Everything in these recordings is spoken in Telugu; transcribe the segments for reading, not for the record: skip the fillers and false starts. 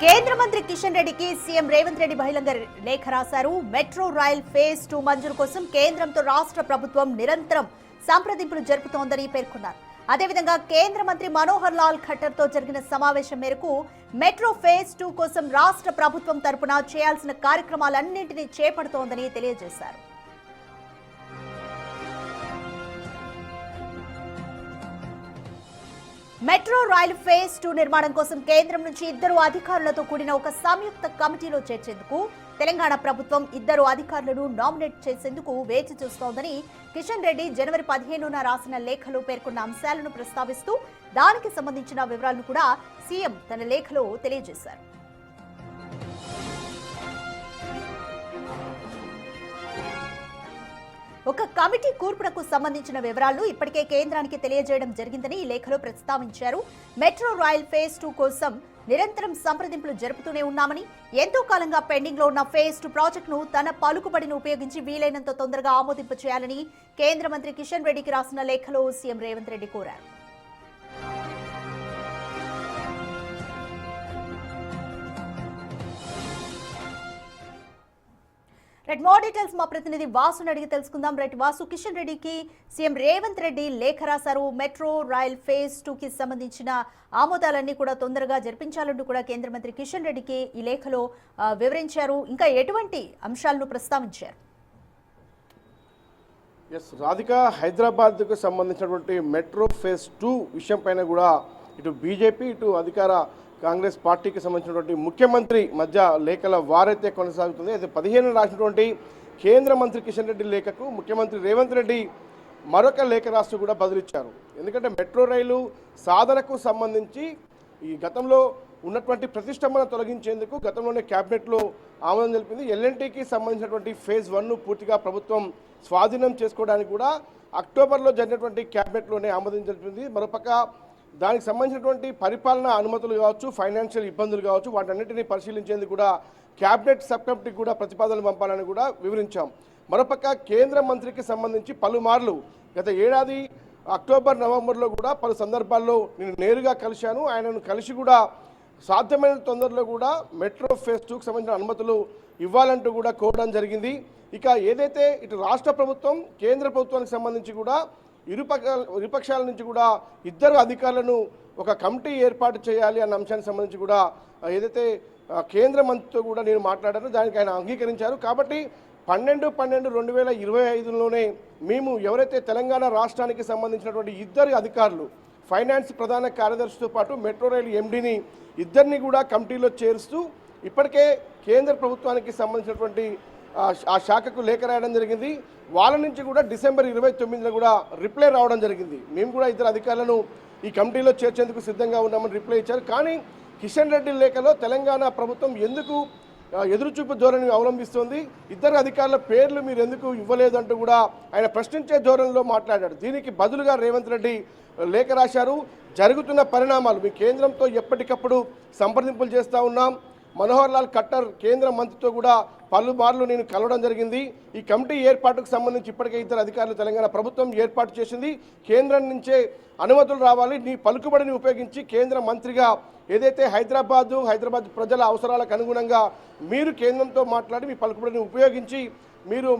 కేంద్ర మంత్రి కిషన్ రెడ్డికి సీఎం రేవంత్ రెడ్డి బహిరంగ లేఖ రాశారు. మెట్రో రైల్ ఫేజ్ 2 మంజూరు కోసం కేంద్రంతో రాష్ట్ర ప్రభుత్వం నిరంతరం సంప్రదింపులు జరుపుతోందని పేర్కొన్నారు. అదేవిధంగా కేంద్ర మంత్రి మనోహర్ లాల్ ఖట్టర్ తో జరిగిన సమావేశం మేరకు మెట్రో ఫేజ్ 2 కోసం రాష్ట్ర ప్రభుత్వం తరపున చేయాల్సిన కార్యక్రమాలన్నింటినీ చేపడుతోందని తెలియజేశారు. మెట్రో రైలు ఫేజ్ 2 నిర్మాణం కోసం కేంద్రం నుంచి 2 అధికారులతో కూడిన ఒక సంయుక్త కమిటీలో చేర్చేందుకు తెలంగాణ ప్రభుత్వం 2 అధికారులను నామినేట్ చేసేందుకు వేచి చూస్తోందని కిషన్ రెడ్డి జనవరి 15న రాసిన లేఖలో పేర్కొన్న అంశాలను ప్రస్తావిస్తూ దానికి సంబంధించిన వివరాలను కూడా సీఎం తన లేఖలో తెలియజేశారు. ఒక కమిటీ కూర్పునకు సంబంధించిన వివరాలను ఇప్పటికే కేంద్రానికి తెలియజేయడం జరిగిందని ఈ లేఖలో ప్రస్తావించారు. మెట్రో రైల్ ఫేజ్ 2 కోసం నిరంతరం సంప్రదింపులు జరుపుతూనే ఉన్నామని, ఎంతో కాలంగా పెండింగ్ లో ఉన్న ఫేజ్ 2 ప్రాజెక్టును తన పలుకుబడిని ఉపయోగించి వీలైనంత తొందరగా ఆమోదింప చేయాలని కేంద్ర మంత్రి కిషన్ రెడ్డికి రాసిన లేఖలో సీఎం రేవంత్ రెడ్డి కోరారు. మోర్ డీటెయిల్స్ మా ప్రతినిధి వాసుని అడిగి తెలుసుకుందాం. వాసు, కిషన్ రెడ్డికి సీఎం రేవంత్ రెడ్డి లేఖ రాశారు. మెట్రో రైల్ ఫేజ్ 2కి సంబంధించిన ఆమోదాలన్నీ కూడా తొందరగా జరిపించాలంటూ కూడా కేంద్ర మంత్రి కిషన్ రెడ్డికి ఈ లేఖలో వివరించారు. ఇంకా ఎటువంటి అంశాలను ప్రస్తావించారు? రాధిక, హైదరాబాద్కు సంబంధించినటువంటి మెట్రో ఫేజ్ 2 విషయం పైన కూడా ఇటు బీజేపీ ఇటు అధికార కాంగ్రెస్ పార్టీకి సంబంధించినటువంటి ముఖ్యమంత్రి మధ్య లేఖల వారైతే కొనసాగుతుంది. అయితే 15 రాసినటువంటి కేంద్ర మంత్రి కిషన్ రెడ్డి లేఖకు ముఖ్యమంత్రి రేవంత్ రెడ్డి మరొక లేఖ రాస్తూ కూడా బదులిచ్చారు. ఎందుకంటే మెట్రో రైలు సాధనకు సంబంధించి ఈ గతంలో ఉన్నటువంటి ప్రతిష్టంభన తొలగించేందుకు గతంలోనే క్యాబినెట్లో ఆమోదం తెలిపింది. ఎల్ఎన్టీకి సంబంధించినటువంటి ఫేజ్ 1ను పూర్తిగా ప్రభుత్వం స్వాధీనం చేసుకోవడానికి కూడా అక్టోబర్లో జరిగినటువంటి క్యాబినెట్లోనే ఆమోదం తెలిపింది. మరోపక్క దానికి సంబంధించినటువంటి పరిపాలనా అనుమతులు కావచ్చు, ఫైనాన్షియల్ ఇబ్బందులు కావచ్చు, వాటన్నిటిని పరిశీలించేందుకు కూడా క్యాబినెట్ సబ్ కమిటీకి కూడా ప్రతిపాదనలు పంపాలని కూడా వివరించాం. మరోపక్క కేంద్ర మంత్రికి సంబంధించి పలుమార్లు గత ఏడాది అక్టోబర్ నవంబర్లో కూడా పలు సందర్భాల్లో నేను నేరుగా కలిశాను. ఆయనను కలిసి కూడా సాధ్యమైన తొందరలో కూడా మెట్రో ఫేజ్ 2కు సంబంధించిన అనుమతులు ఇవ్వాలంటూ కూడా కోరడం జరిగింది. ఇక ఏదైతే ఇటు రాష్ట్ర ప్రభుత్వం కేంద్ర ప్రభుత్వానికి సంబంధించి కూడా ఇరుపక్షాల నుంచి కూడా 2 అధికారులను ఒక కమిటీ ఏర్పాటు చేయాలి అన్న అంశానికి సంబంధించి కూడా ఏదైతే కేంద్ర మంత్రితో కూడా నేను మాట్లాడానో దానికి ఆయన అంగీకరించారు. కాబట్టి 12/12/2025లోనే మేము ఎవరైతే తెలంగాణ రాష్ట్రానికి సంబంధించినటువంటి 2 అధికారులు, ఫైనాన్స్ ప్రధాన కార్యదర్శితో పాటు మెట్రో రైలు ఎండీని 2ని కూడా కమిటీలో చేరుస్తూ ఇప్పటికే కేంద్ర ప్రభుత్వానికి సంబంధించినటువంటి ఆ శాఖకు లేఖ రాయడం జరిగింది. వాళ్ళ నుంచి కూడా డిసెంబర్ 29న కూడా రిప్లై రావడం జరిగింది. మేము కూడా 2 అధికారులను ఈ కమిటీలో చేర్చేందుకు సిద్ధంగా ఉన్నామని రిప్లై ఇచ్చారు. కానీ కిషన్ రెడ్డి లేఖలో తెలంగాణ ప్రభుత్వం ఎందుకు ఎదురుచూపు ధోరణి అవలంబిస్తుంది, 2 అధికారుల పేర్లు మీరు ఎందుకు ఇవ్వలేదు అంటూ కూడా ఆయన ప్రశ్నించే ధోరణిలో మాట్లాడాడు. దీనికి బదులుగా రేవంత్ రెడ్డి లేఖ రాశారు. జరుగుతున్న పరిణామాలు మీ కేంద్రంతో ఎప్పటికప్పుడు సంప్రదింపులు చేస్తూ ఉన్నాం. మనోహర్ లాల్ ఖట్టర్ కేంద్ర మంత్రితో కూడా పలుమార్లు నేను కలవడం జరిగింది. ఈ కమిటీ ఏర్పాటుకు సంబంధించి ఇప్పటికే 2 అధికారులు తెలంగాణ ప్రభుత్వం ఏర్పాటు చేసింది. కేంద్రం నుంచే అనుమతులు రావాలి. నీ పలుకుబడిని ఉపయోగించి కేంద్ర మంత్రిగా ఏదైతే హైదరాబాద్ ప్రజల అవసరాలకు అనుగుణంగా మీరు కేంద్రంతో మాట్లాడి మీ పలుకుబడిని ఉపయోగించి మీరు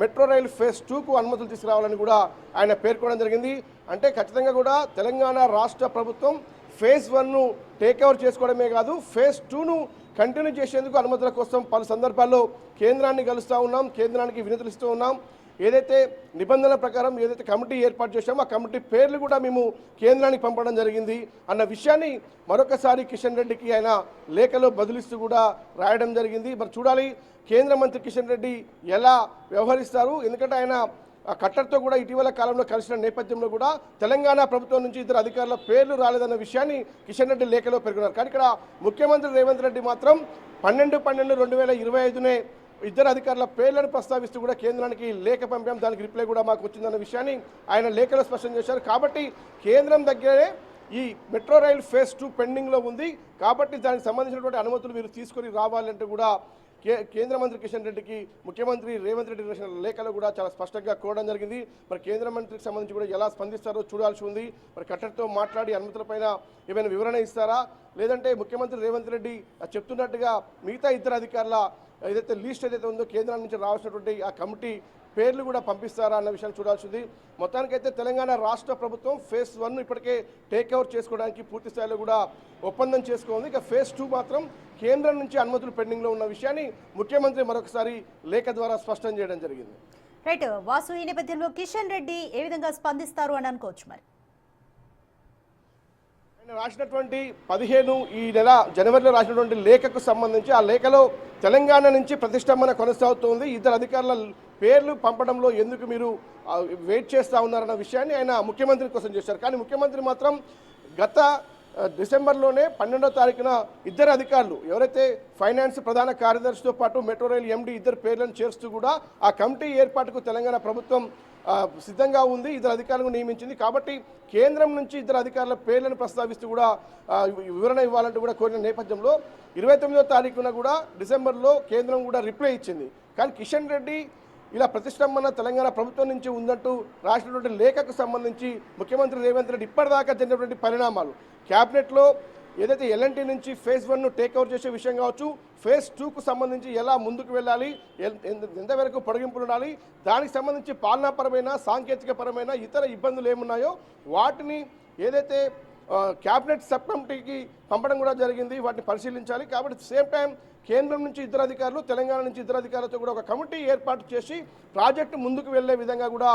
మెట్రో రైలు ఫేజ్ 2కు అనుమతులు తీసుకురావాలని కూడా ఆయన పేర్కొనడం జరిగింది. అంటే ఖచ్చితంగా కూడా తెలంగాణ రాష్ట్ర ప్రభుత్వం ఫేజ్ 1ను టేక్ ఓవర్ చేసుకోవడమే కాదు, ఫేజ్ 2ను కంటిన్యూ చేసేందుకు అనుమతుల కోసం పలు సందర్భాల్లో కేంద్రాన్ని కలుస్తూ ఉన్నాం, కేంద్రానికి వినతులు ఇస్తూ ఉన్నాం. ఏదైతే నిబంధనల ప్రకారం ఏదైతే కమిటీ ఏర్పాటు చేశామో ఆ కమిటీ పేర్లు కూడా మేము కేంద్రానికి పంపడం జరిగింది అన్న విషయాన్ని మరొకసారి కిషన్ రెడ్డికి ఆయన లేఖలో బదులిస్తూ కూడా రాయడం జరిగింది. మరి చూడాలి కేంద్ర మంత్రి కిషన్ రెడ్డి ఎలా వ్యవహరిస్తారు. ఎందుకంటే ఆయన ఖట్టర్తో కూడా ఇటీవల కాలంలో కలిసిన నేపథ్యంలో కూడా తెలంగాణ ప్రభుత్వం నుంచి 2 అధికారుల పేర్లు రాలేదన్న విషయాన్ని కిషన్ రెడ్డి లేఖలో పేర్కొన్నారు. కానీ ఇక్కడ ముఖ్యమంత్రి రేవంత్ రెడ్డి మాత్రం 12/12/2025నే 2 అధికారుల పేర్లను ప్రస్తావిస్తూ కూడా కేంద్రానికి లేఖ పంపాం, దానికి రిప్లై కూడా మాకు వచ్చిందన్న విషయాన్ని ఆయన లేఖలో స్పష్టం చేశారు. కాబట్టి కేంద్రం దగ్గరే ఈ మెట్రో రైల్ ఫేజ్ 2 పెండింగ్లో ఉంది. కాబట్టి దానికి సంబంధించినటువంటి అనుమతులు మీరు తీసుకొని రావాలంటే కూడా కేంద్ర మంత్రి కిషన్ రెడ్డికి ముఖ్యమంత్రి రేవంత్ రెడ్డి రాసిన లేఖలో కూడా చాలా స్పష్టంగా కోరడం జరిగింది. మరి కేంద్ర మంత్రికి సంబంధించి కూడా ఎలా స్పందిస్తారో చూడాల్సి ఉంది. మరి కట్టడితో మాట్లాడి అనుమతులపైన ఏమైనా వివరణ ఇస్తారా, లేదంటే ముఖ్యమంత్రి రేవంత్ రెడ్డి చెప్తున్నట్టుగా మిగతా ఇద్దరు అధికారుల ఏదైతే లిస్ట్ ఏదైతే ఉందో కేంద్రం నుంచి రావాల్సినటువంటి ఆ కమిటీ పేర్లు కూడా పంపిస్తారా అన్న విషయాన్ని చూడాల్సింది. మొత్తానికైతే తెలంగాణ రాష్ట్ర ప్రభుత్వం ఫేజ్ 1 ఇప్పటికే టేక్ ఓవర్ చేసుకోవడానికి పూర్తి స్థాయిలో కూడా ఒప్పందం చేసుకోండి. ఇక ఫేజ్ 2 మాత్రం కేంద్రం నుంచి అనుమతులు పెండింగ్లో ఉన్న విషయాన్ని ముఖ్యమంత్రి మరొకసారి లేఖ ద్వారా స్పష్టం చేయడం జరిగింది. రైట్ వాసు, ఈ నేపథ్యంలో కిషన్ రెడ్డి ఏ విధంగా స్పందిస్తారు అని అనుకోవచ్చు? మరి ఆయన రాసినటువంటి 15 ఈ నెల జనవరిలో రాసినటువంటి లేఖకు సంబంధించి ఆ లేఖలో తెలంగాణ నుంచి ప్రతిష్టంభన కొనసాగుతోంది, ఇద్దరు అధికారుల పేర్లు పంపడంలో ఎందుకు మీరు వెయిట్ చేస్తూ ఉన్నారన్న విషయాన్ని ఆయన ముఖ్యమంత్రి కోసం చేశారు. కానీ ముఖ్యమంత్రి మాత్రం గత డిసెంబర్లోనే 12వ తారీఖున ఇద్దరు అధికారులు ఎవరైతే ఫైనాన్స్ ప్రధాన కార్యదర్శితో పాటు మెట్రో రైల్ ఎండి ఇద్దరు పేర్లను చేరుస్తూ కూడా ఆ కమిటీ ఏర్పాటుకు తెలంగాణ ప్రభుత్వం సిద్ధంగా ఉంది, ఇద్దరు అధికారులను నియమించింది. కాబట్టి కేంద్రం నుంచి ఇద్దరు అధికారుల పేర్లను ప్రస్తావిస్తూ కూడా వివరణ ఇవ్వాలంటూ కూడా కోరిన నేపథ్యంలో 29వ తారీఖున కూడా డిసెంబర్లో కేంద్రం కూడా రిప్లై ఇచ్చింది. కానీ కిషన్ రెడ్డి ఇలా ప్రతిష్టంభన తెలంగాణ ప్రభుత్వం నుంచి ఉందంటూ రాసినటువంటి లేఖకు సంబంధించి ముఖ్యమంత్రి రేవంత్ రెడ్డి ఇప్పటిదాకా జరిగినటువంటి పరిణామాలు, క్యాబినెట్లో ఏదైతే ఎల్ఎన్టీ నుంచి ఫేజ్ 1ను టేక్ ఓవర్ చేసే విషయం కావచ్చు, ఫేజ్ 2కు సంబంధించి ఎలా ముందుకు వెళ్ళాలి, ఎంతవరకు పొడిగింపులు ఉండాలి, దానికి సంబంధించి పాలనాపరమైన సాంకేతికపరమైన ఇతర ఇబ్బందులు ఏమున్నాయో వాటిని ఏదైతే క్యాబినెట్ సబ్ కమిటీకి పంపడం కూడా జరిగింది, వాటిని పరిశీలించాలి. కాబట్టి సేమ్ టైం కేంద్రం నుంచి ఇద్దరు అధికారులు, తెలంగాణ నుంచి ఇద్దరు అధికారులతో కూడా ఒక కమిటీ ఏర్పాటు చేసి ప్రాజెక్టు ముందుకు వెళ్లే విధంగా కూడా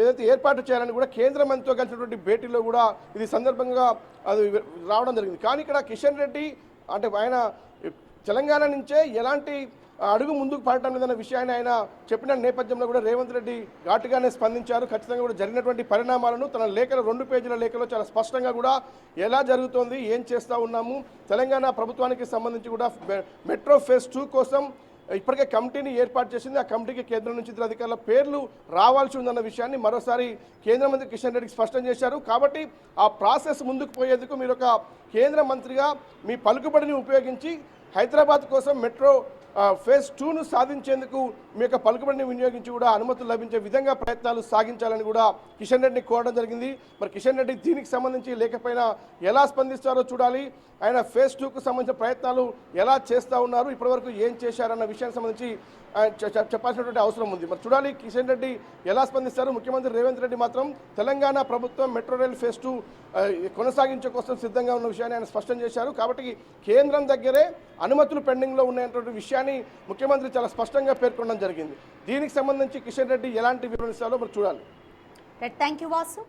ఏదైతే ఏర్పాటు చేయాలని కూడా కేంద్ర మంత్రితో కలిసినటువంటి భేటీలో కూడా ఇది సందర్భంగా అది రావడం జరిగింది. కానీ ఇక్కడ కిషన్ రెడ్డి అంటే ఆయన తెలంగాణ నుంచే ఎలాంటి అడుగు ముందుకు పడటం లేదన్న విషయాన్ని ఆయన చెప్పిన నేపథ్యంలో కూడా రేవంత్ రెడ్డి ఘాటుగానే స్పందించారు. ఖచ్చితంగా కూడా జరిగినటువంటి పరిణామాలను తన లేఖలో 2 పేజీల లేఖలో చాలా స్పష్టంగా కూడా ఎలా జరుగుతోంది, ఏం చేస్తూ ఉన్నాము, తెలంగాణ ప్రభుత్వానికి సంబంధించి కూడా మెట్రో ఫేజ్ 2 కోసం ఇప్పటికే కమిటీని ఏర్పాటు చేసింది, ఆ కమిటీకి కేంద్రం నుంచి ఇద్దరు అధికారుల పేర్లు రావాల్సి ఉందన్న విషయాన్ని మరోసారి కేంద్ర మంత్రి కిషన్ రెడ్డికి స్పష్టం చేశారు. కాబట్టి ఆ ప్రాసెస్ ముందుకు పోయేందుకు మీరు ఒక కేంద్ర మంత్రిగా మీ పలుకుబడిని ఉపయోగించి హైదరాబాద్ కోసం మెట్రో ఫేజ్ 2ను సాధించేందుకు మీ యొక్క పలుకుబడిని వినియోగించి కూడా అనుమతులు లభించే విధంగా ప్రయత్నాలు సాగించాలని కూడా కిషన్ రెడ్డిని కోరడం జరిగింది. మరి కిషన్ రెడ్డి దీనికి సంబంధించి లేఖపైన ఎలా స్పందిస్తారో చూడాలి. ఆయన ఫేజ్ 2కు సంబంధించిన ప్రయత్నాలు ఎలా చేస్తూ ఉన్నారు, ఇప్పటివరకు ఏం చేశారన్న విషయానికి సంబంధించి చెప్పాల్సినటువంటి అవసరం ఉంది. మరి చూడాలి కిషన్ రెడ్డి ఎలా స్పందిస్తారు. ముఖ్యమంత్రి రేవంత్ రెడ్డి మాత్రం తెలంగాణ ప్రభుత్వం మెట్రో రైల్ ఫేజ్ 2 కొనసాగించే కోసం సిద్ధంగా ఉన్న విషయాన్ని ఆయన స్పష్టం చేశారు. కాబట్టి కేంద్రం దగ్గరే అనుమతులు పెండింగ్లో ఉన్నాయన్నటువంటి విషయాన్ని ముఖ్యమంత్రి చాలా స్పష్టంగా పేర్కొనడం జరిగింది. దీనికి సంబంధించి కిషన్ రెడ్డి ఎలాంటి వివరణ ఇస్తారో మరి చూడాలి. Thank you Vasu.